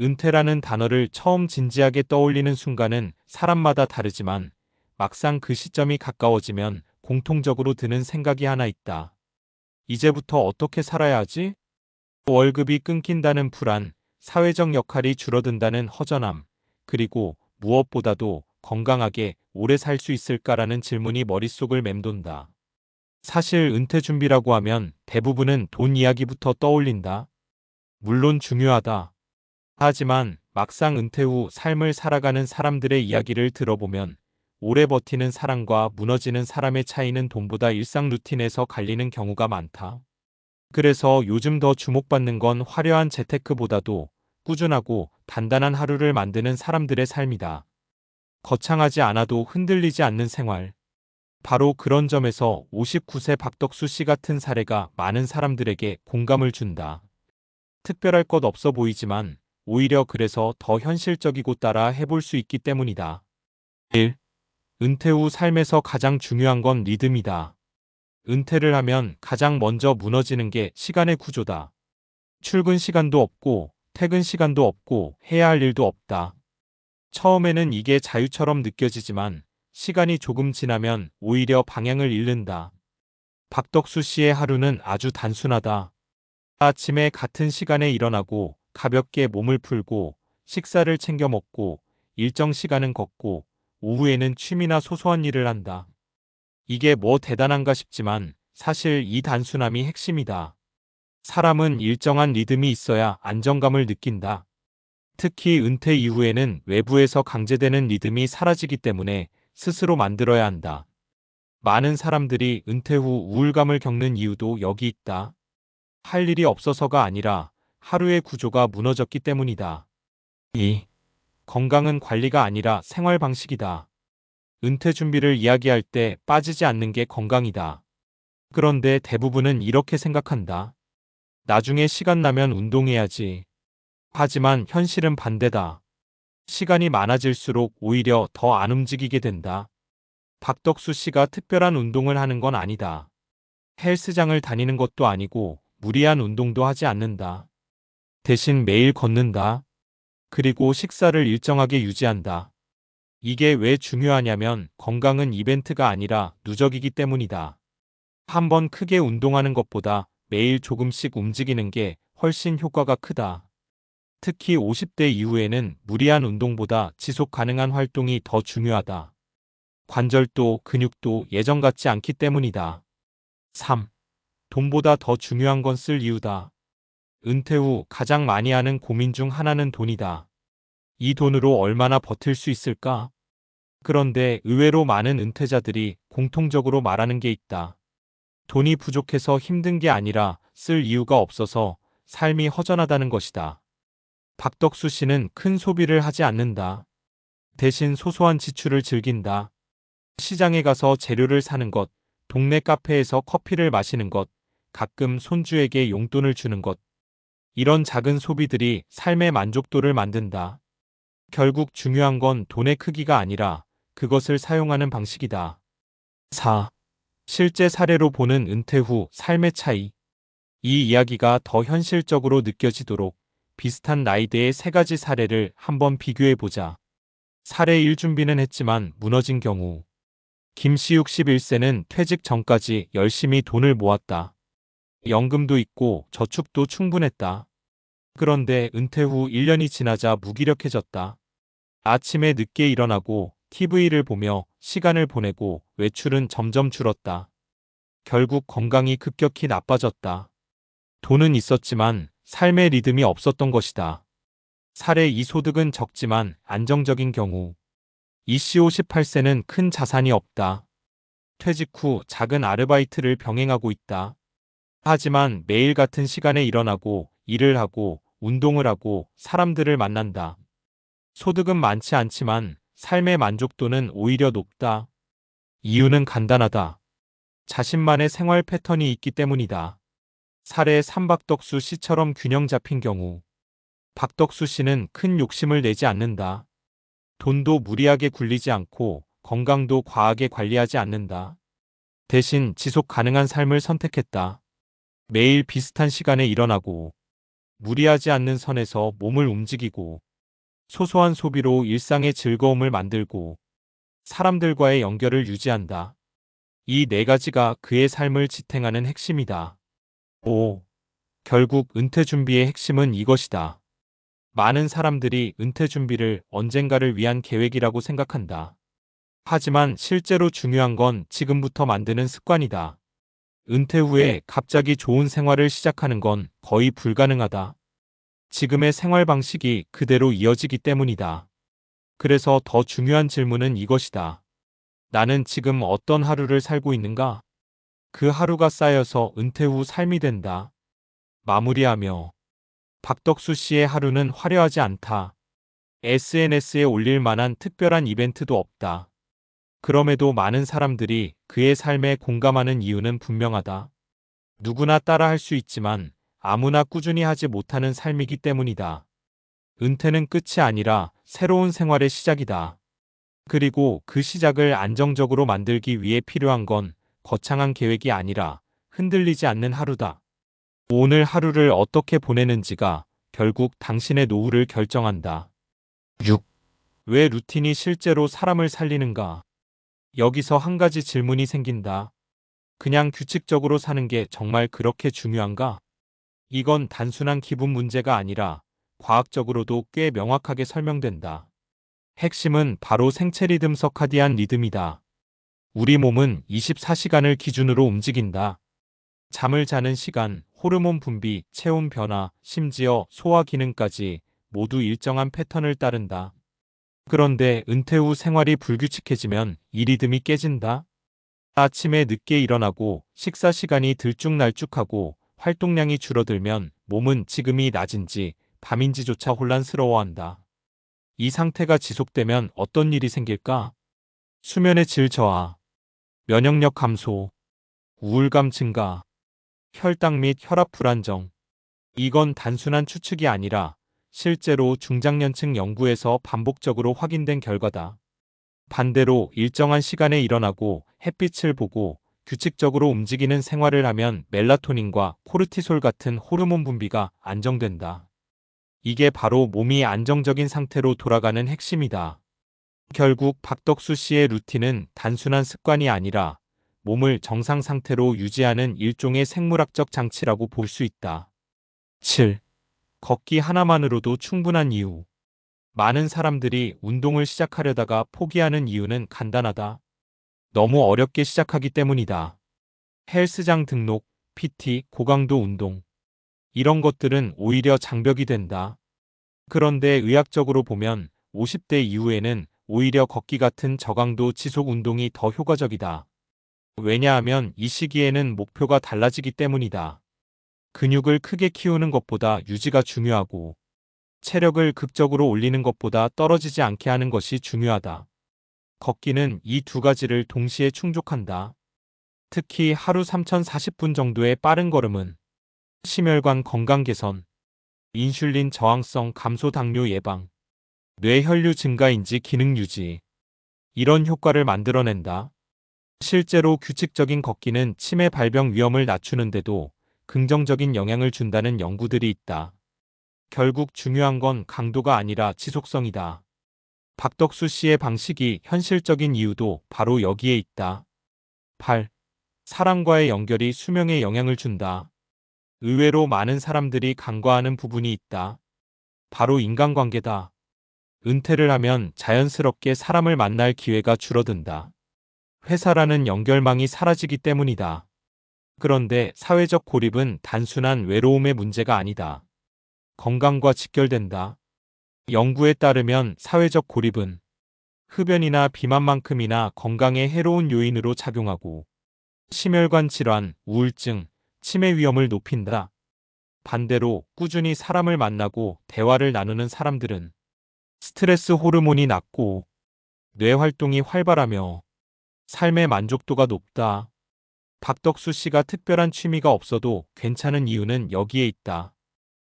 은퇴라는 단어를 처음 진지하게 떠올리는 순간은 사람마다 다르지만 막상 그 시점이 가까워지면 공통적으로 드는 생각이 하나 있다. 이제부터 어떻게 살아야 하지? 월급이 끊긴다는 불안, 사회적 역할이 줄어든다는 허전함, 그리고 무엇보다도 건강하게 오래 살 수 있을까라는 질문이 머릿속을 맴돈다. 사실 은퇴 준비라고 하면 대부분은 돈 이야기부터 떠올린다. 물론 중요하다. 하지만 막상 은퇴 후 삶을 살아가는 사람들의 이야기를 들어보면 오래 버티는 사람과 무너지는 사람의 차이는 돈보다 일상 루틴에서 갈리는 경우가 많다. 그래서 요즘 더 주목받는 건 화려한 재테크보다도 꾸준하고 단단한 하루를 만드는 사람들의 삶이다. 거창하지 않아도 흔들리지 않는 생활. 바로 그런 점에서 59세 박덕수 씨 같은 사례가 많은 사람들에게 공감을 준다. 특별할 것 없어 보이지만 오히려 그래서 더 현실적이고 따라 해볼 수 있기 때문이다. 1. 은퇴 후 삶에서 가장 중요한 건 리듬이다. 은퇴를 하면 가장 먼저 무너지는 게 시간의 구조다. 출근 시간도 없고 퇴근 시간도 없고 해야 할 일도 없다. 처음에는 이게 자유처럼 느껴지지만 시간이 조금 지나면 오히려 방향을 잃는다. 박덕수 씨의 하루는 아주 단순하다. 아침에 같은 시간에 일어나고 가볍게 몸을 풀고 식사를 챙겨 먹고 일정 시간은 걷고 오후에는 취미나 소소한 일을 한다. 이게 뭐 대단한가 싶지만 사실 이 단순함이 핵심이다. 사람은 일정한 리듬이 있어야 안정감을 느낀다. 특히 은퇴 이후에는 외부에서 강제되는 리듬이 사라지기 때문에 스스로 만들어야 한다. 많은 사람들이 은퇴 후 우울감을 겪는 이유도 여기 있다. 할 일이 없어서가 아니라 하루의 구조가 무너졌기 때문이다. 2. 건강은 관리가 아니라 생활 방식이다. 은퇴 준비를 이야기할 때 빠지지 않는 게 건강이다. 그런데 대부분은 이렇게 생각한다. 나중에 시간 나면 운동해야지. 하지만 현실은 반대다. 시간이 많아질수록 오히려 더 안 움직이게 된다. 박덕수 씨가 특별한 운동을 하는 건 아니다. 헬스장을 다니는 것도 아니고 무리한 운동도 하지 않는다. 대신 매일 걷는다. 그리고 식사를 일정하게 유지한다. 이게 왜 중요하냐면 건강은 이벤트가 아니라 누적이기 때문이다. 한번 크게 운동하는 것보다 매일 조금씩 움직이는 게 훨씬 효과가 크다. 특히 50대 이후에는 무리한 운동보다 지속 가능한 활동이 더 중요하다. 관절도 근육도 예전 같지 않기 때문이다. 3. 돈보다 더 중요한 건 쓸 이유다. 은퇴 후 가장 많이 하는 고민 중 하나는 돈이다. 이 돈으로 얼마나 버틸 수 있을까? 그런데 의외로 많은 은퇴자들이 공통적으로 말하는 게 있다. 돈이 부족해서 힘든 게 아니라 쓸 이유가 없어서 삶이 허전하다는 것이다. 박덕수 씨는 큰 소비를 하지 않는다. 대신 소소한 지출을 즐긴다. 시장에 가서 재료를 사는 것, 동네 카페에서 커피를 마시는 것, 가끔 손주에게 용돈을 주는 것. 이런 작은 소비들이 삶의 만족도를 만든다. 결국 중요한 건 돈의 크기가 아니라 그것을 사용하는 방식이다. 4. 실제 사례로 보는 은퇴 후 삶의 차이. 이 이야기가 더 현실적으로 느껴지도록 비슷한 나이대의 세 가지 사례를 한번 비교해 보자. 사례 1 준비는 했지만 무너진 경우. 김씨 61세는 퇴직 전까지 열심히 돈을 모았다. 연금도 있고 저축도 충분했다. 그런데 은퇴 후 1년이 지나자 무기력해졌다. 아침에 늦게 일어나고 TV를 보며 시간을 보내고 외출은 점점 줄었다. 결국 건강이 급격히 나빠졌다. 돈은 있었지만 삶의 리듬이 없었던 것이다. 사례 2 소득은 적지만 안정적인 경우. 이씨 58세는 큰 자산이 없다. 퇴직 후 작은 아르바이트를 병행하고 있다. 하지만 매일 같은 시간에 일어나고 일을 하고 운동을 하고 사람들을 만난다. 소득은 많지 않지만 삶의 만족도는 오히려 높다. 이유는 간단하다. 자신만의 생활 패턴이 있기 때문이다. 사례 3 박덕수 씨처럼 균형 잡힌 경우. 박덕수 씨는 큰 욕심을 내지 않는다. 돈도 무리하게 굴리지 않고 건강도 과하게 관리하지 않는다. 대신 지속 가능한 삶을 선택했다. 매일 비슷한 시간에 일어나고 무리하지 않는 선에서 몸을 움직이고 소소한 소비로 일상의 즐거움을 만들고 사람들과의 연결을 유지한다. 이 네 가지가 그의 삶을 지탱하는 핵심이다. 5. 결국 은퇴 준비의 핵심은 이것이다. 많은 사람들이 은퇴 준비를 언젠가를 위한 계획이라고 생각한다. 하지만 실제로 중요한 건 지금부터 만드는 습관이다. 은퇴 후에 갑자기 좋은 생활을 시작하는 건 거의 불가능하다. 지금의 생활 방식이 그대로 이어지기 때문이다. 그래서 더 중요한 질문은 이것이다. 나는 지금 어떤 하루를 살고 있는가? 그 하루가 쌓여서 은퇴 후 삶이 된다. 마무리하며 박덕수 씨의 하루는 화려하지 않다. SNS에 올릴 만한 특별한 이벤트도 없다. 그럼에도 많은 사람들이 그의 삶에 공감하는 이유는 분명하다. 누구나 따라할 수 있지만 아무나 꾸준히 하지 못하는 삶이기 때문이다. 은퇴는 끝이 아니라 새로운 생활의 시작이다. 그리고 그 시작을 안정적으로 만들기 위해 필요한 건 거창한 계획이 아니라 흔들리지 않는 하루다. 오늘 하루를 어떻게 보내는지가 결국 당신의 노후를 결정한다. 6. 왜 루틴이 실제로 사람을 살리는가? 여기서 한 가지 질문이 생긴다. 그냥 규칙적으로 사는 게 정말 그렇게 중요한가? 이건 단순한 기분 문제가 아니라 과학적으로도 꽤 명확하게 설명된다. 핵심은 바로 생체 리듬 서카디안 리듬이다. 우리 몸은 24시간을 기준으로 움직인다. 잠을 자는 시간, 호르몬 분비, 체온 변화, 심지어 소화 기능까지 모두 일정한 패턴을 따른다. 그런데 은퇴 후 생활이 불규칙해지면 이 리듬이 깨진다. 아침에 늦게 일어나고 식사 시간이 들쭉날쭉하고 활동량이 줄어들면 몸은 지금이 낮인지 밤인지조차 혼란스러워한다. 이 상태가 지속되면 어떤 일이 생길까? 수면의 질 저하, 면역력 감소, 우울감 증가, 혈당 및 혈압 불안정. 이건 단순한 추측이 아니라 실제로 중장년층 연구에서 반복적으로 확인된 결과다. 반대로 일정한 시간에 일어나고 햇빛을 보고 규칙적으로 움직이는 생활을 하면 멜라토닌과 코르티솔 같은 호르몬 분비가 안정된다. 이게 바로 몸이 안정적인 상태로 돌아가는 핵심이다. 결국 박덕수 씨의 루틴은 단순한 습관이 아니라 몸을 정상 상태로 유지하는 일종의 생물학적 장치라고 볼 수 있다. 7. 걷기 하나만으로도 충분한 이유. 많은 사람들이 운동을 시작하려다가 포기하는 이유는 간단하다. 너무 어렵게 시작하기 때문이다. 헬스장 등록, PT, 고강도 운동. 이런 것들은 오히려 장벽이 된다. 그런데 의학적으로 보면 50대 이후에는 오히려 걷기 같은 저강도 지속 운동이 더 효과적이다. 왜냐하면 이 시기에는 목표가 달라지기 때문이다. 근육을 크게 키우는 것보다 유지가 중요하고 체력을 극적으로 올리는 것보다 떨어지지 않게 하는 것이 중요하다. 걷기는 이 두 가지를 동시에 충족한다. 특히 하루 3040분 정도의 빠른 걸음은 심혈관 건강 개선, 인슐린 저항성 감소 당뇨 예방, 뇌혈류 증가인지 기능 유지, 이런 효과를 만들어낸다. 실제로 규칙적인 걷기는 치매 발병 위험을 낮추는데도 긍정적인 영향을 준다는 연구들이 있다. 결국 중요한 건 강도가 아니라 지속성이다. 박덕수 씨의 방식이 현실적인 이유도 바로 여기에 있다. 8. 사람과의 연결이 수명에 영향을 준다. 의외로 많은 사람들이 간과하는 부분이 있다. 바로 인간관계다. 은퇴를 하면 자연스럽게 사람을 만날 기회가 줄어든다. 회사라는 연결망이 사라지기 때문이다. 그런데 사회적 고립은 단순한 외로움의 문제가 아니다. 건강과 직결된다. 연구에 따르면 사회적 고립은 흡연이나 비만만큼이나 건강에 해로운 요인으로 작용하고 심혈관 질환, 우울증, 치매 위험을 높인다. 반대로 꾸준히 사람을 만나고 대화를 나누는 사람들은 스트레스 호르몬이 낮고 뇌 활동이 활발하며 삶의 만족도가 높다. 박덕수 씨가 특별한 취미가 없어도 괜찮은 이유는 여기에 있다.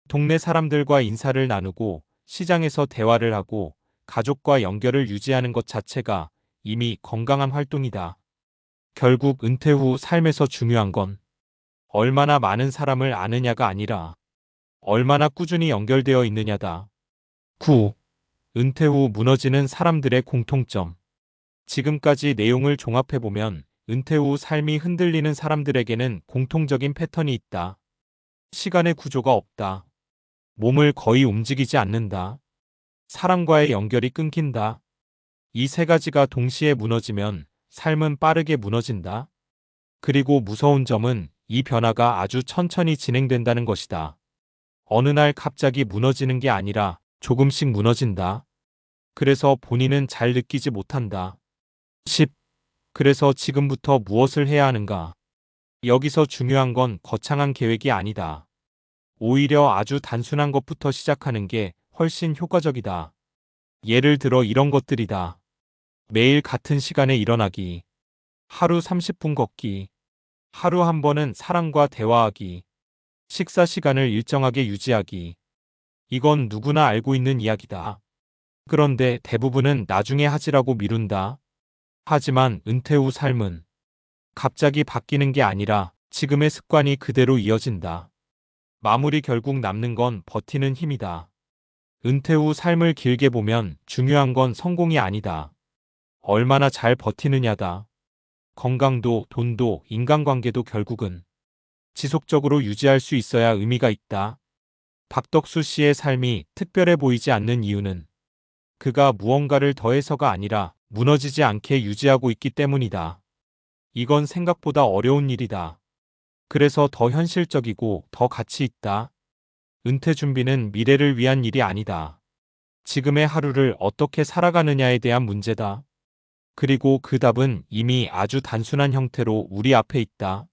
동네 사람들과 인사를 나누고 시장에서 대화를 하고 가족과 연결을 유지하는 것 자체가 이미 건강한 활동이다. 결국 은퇴 후 삶에서 중요한 건 얼마나 많은 사람을 아느냐가 아니라 얼마나 꾸준히 연결되어 있느냐다. 9. 은퇴 후 무너지는 사람들의 공통점. 지금까지 내용을 종합해보면 은퇴 후 삶이 흔들리는 사람들에게는 공통적인 패턴이 있다. 시간의 구조가 없다. 몸을 거의 움직이지 않는다. 사람과의 연결이 끊긴다. 이 세 가지가 동시에 무너지면 삶은 빠르게 무너진다. 그리고 무서운 점은 이 변화가 아주 천천히 진행된다는 것이다. 어느 날 갑자기 무너지는 게 아니라 조금씩 무너진다. 그래서 본인은 잘 느끼지 못한다. 10. 그래서 지금부터 무엇을 해야 하는가? 여기서 중요한 건 거창한 계획이 아니다. 오히려 아주 단순한 것부터 시작하는 게 훨씬 효과적이다. 예를 들어 이런 것들이다. 매일 같은 시간에 일어나기. 하루 30분 걷기. 하루 한 번은 사람과 대화하기. 식사 시간을 일정하게 유지하기. 이건 누구나 알고 있는 이야기다. 그런데 대부분은 나중에 하지라고 미룬다. 하지만 은퇴 후 삶은 갑자기 바뀌는 게 아니라 지금의 습관이 그대로 이어진다. 마무리 결국 남는 건 버티는 힘이다. 은퇴 후 삶을 길게 보면 중요한 건 성공이 아니다. 얼마나 잘 버티느냐다. 건강도, 돈도, 인간관계도 결국은 지속적으로 유지할 수 있어야 의미가 있다. 박덕수 씨의 삶이 특별해 보이지 않는 이유는 그가 무언가를 더해서가 아니라 무너지지 않게 유지하고 있기 때문이다. 이건 생각보다 어려운 일이다. 그래서 더 현실적이고 더 가치 있다. 은퇴 준비는 미래를 위한 일이 아니다. 지금의 하루를 어떻게 살아가느냐에 대한 문제다. 그리고 그 답은 이미 아주 단순한 형태로 우리 앞에 있다.